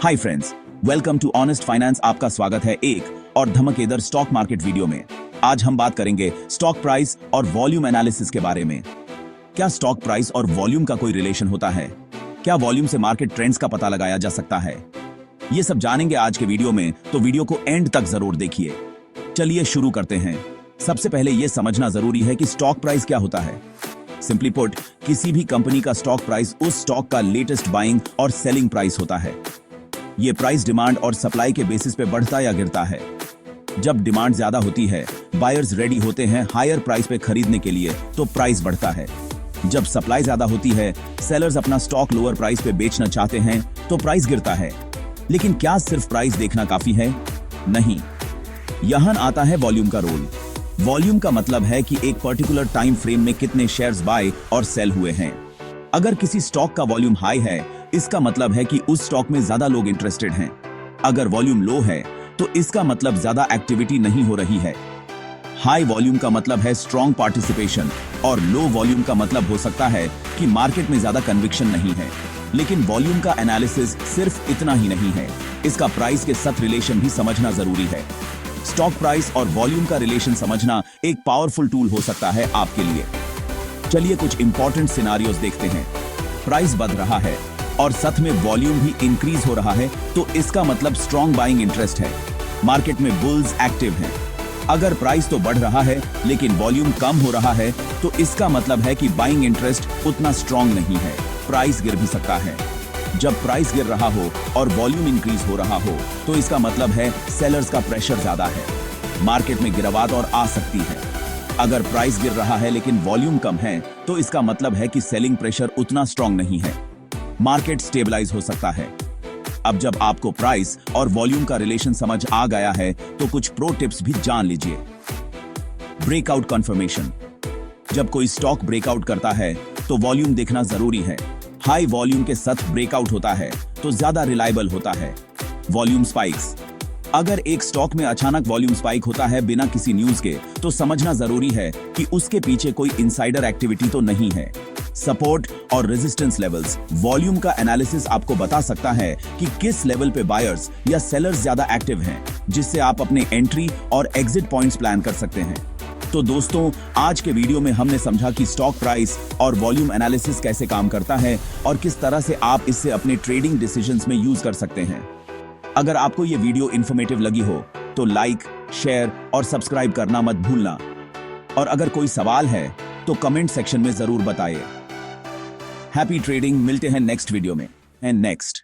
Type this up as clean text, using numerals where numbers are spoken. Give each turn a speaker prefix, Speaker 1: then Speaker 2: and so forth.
Speaker 1: Hi friends, welcome to Honest Finance. आपका स्वागत है एक और धमाकेदार स्टॉक मार्केट वीडियो में। आज हम बात करेंगे स्टॉक प्राइस और वॉल्यूम एनालिसिस के बारे में। क्या स्टॉक प्राइस और वॉल्यूम का कोई रिलेशन होता है? क्या वॉल्यूम से मार्केट ट्रेंड्स का पता लगाया जा सकता है? ये सब जानेंगे आज के वीडियो में, तो वीडियो को एंड तक जरूर देखिए। चलिए शुरू करते हैं। सबसे पहले यह समझना जरूरी है कि स्टॉक प्राइस क्या होता है। सिंपली पुट, किसी भी कंपनी का स्टॉक प्राइस उस स्टॉक का लेटेस्ट बाइंग और सेलिंग प्राइस होता है। ये प्राइस डिमांड और सप्लाई के बेसिस पे बढ़ता या गिरता है। जब डिमांड ज्यादा होती है, बायर्स रेडी होते हैं हायर प्राइस पे खरीदने के लिए, तो प्राइस बढ़ता है। जब सप्लाई ज्यादा होती है, सेलर्स अपना स्टॉक लोअर प्राइस पे बेचना चाहते हैं, तो प्राइस गिरता है। लेकिन क्या सिर्फ प्राइस देखना काफी है? नहीं, यहां आता है वॉल्यूम का रोल। वॉल्यूम का मतलब है कि एक पर्टिकुलर टाइम फ्रेम में कितने शेयर्स बाय और सेल हुए हैं। अगर किसी स्टॉक का वॉल्यूम हाई है, इसका मतलब है कि उस स्टॉक में ज्यादा लोग इंटरेस्टेड हैं। अगर वॉल्यूम लो है, तो इसका मतलब ज्यादा एक्टिविटी नहीं हो रही है। हाई वॉल्यूम का मतलब है स्ट्रॉन्ग पार्टिसिपेशन, और लो वॉल्यूम का मतलब हो सकता है कि मार्केट में ज्यादा कन्विक्शन नहीं है। लेकिन वॉल्यूम का एनालिसिस सिर्फ इतना ही नहीं है, इसका प्राइस के साथ रिलेशन भी समझना जरूरी है। स्टॉक प्राइस और वॉल्यूम का रिलेशन समझना एक पावरफुल टूल हो सकता है आपके लिए। चलिए कुछ इंपॉर्टेंट सिनारियोज देखते हैं। प्राइस बढ़ रहा है और साथ में वॉल्यूम भी इंक्रीज हो रहा है, तो इसका मतलब स्ट्रॉन्ग बाइंग इंटरेस्ट है। मार्केट में बुल्स एक्टिव हैं। अगर प्राइस तो बढ़ रहा है लेकिन वॉल्यूम कम हो रहा है, तो इसका मतलब है कि बाइंग इंटरेस्ट उतना स्ट्रॉन्ग नहीं है। प्राइस गिर भी सकता है। जब प्राइस गिर रहा हो और वॉल्यूम इंक्रीज हो रहा हो, तो इसका मतलब है सेलर्स का प्रेशर ज्यादा है। मार्केट में गिरावट और आ सकती है। अगर प्राइस गिर रहा है लेकिन वॉल्यूम कम है, तो इसका मतलब है कि सेलिंग प्रेशर उतना स्ट्रॉन्ग नहीं है। मार्केट स्टेबलाइज हो सकता है। अब जब आपको प्राइस और वॉल्यूम का रिलेशन समझ आ गया है, तो कुछ प्रो टिप्स भी जान लीजिए। Breakout confirmation. जब कोई स्टॉक ब्रेकआउट करता है, तो वॉल्यूम देखना जरूरी है। हाई वॉल्यूम के साथ ब्रेकआउट होता है, तो ज्यादा रिलायबल होता है। Volume spikes. अगर एक स्टॉक में अचानक वॉल्यूम स्पाइक होता है बिना किसी न्यूज के, तो समझना जरूरी है कि उसके पीछे कोई इनसाइडर एक्टिविटी तो नहीं है। सपोर्ट और रेजिस्टेंस लेवल्स। वॉल्यूम का एनालिसिस आपको बता सकता है कि किस लेवल पे बायर्स या सेलर्स ज्यादा एक्टिव हैं, जिससे आप अपने एंट्री और एग्जिट पॉइंट्स प्लान कर सकते हैं। तो दोस्तों, आज के वीडियो में हमने समझा कि स्टॉक प्राइस और वॉल्यूम एनालिसिस कैसे काम करता है और किस तरह से आप इससे अपने ट्रेडिंग डिसीजंस में यूज कर सकते हैं। अगर आपको ये वीडियो इन्फॉर्मेटिव लगी हो, तो लाइक, शेयर और सब्सक्राइब करना मत भूलना। और अगर कोई सवाल है, तो कमेंट सेक्शन में जरूर बताइए। Happy trading. मिलते हैं नेक्स्ट वीडियो में। And next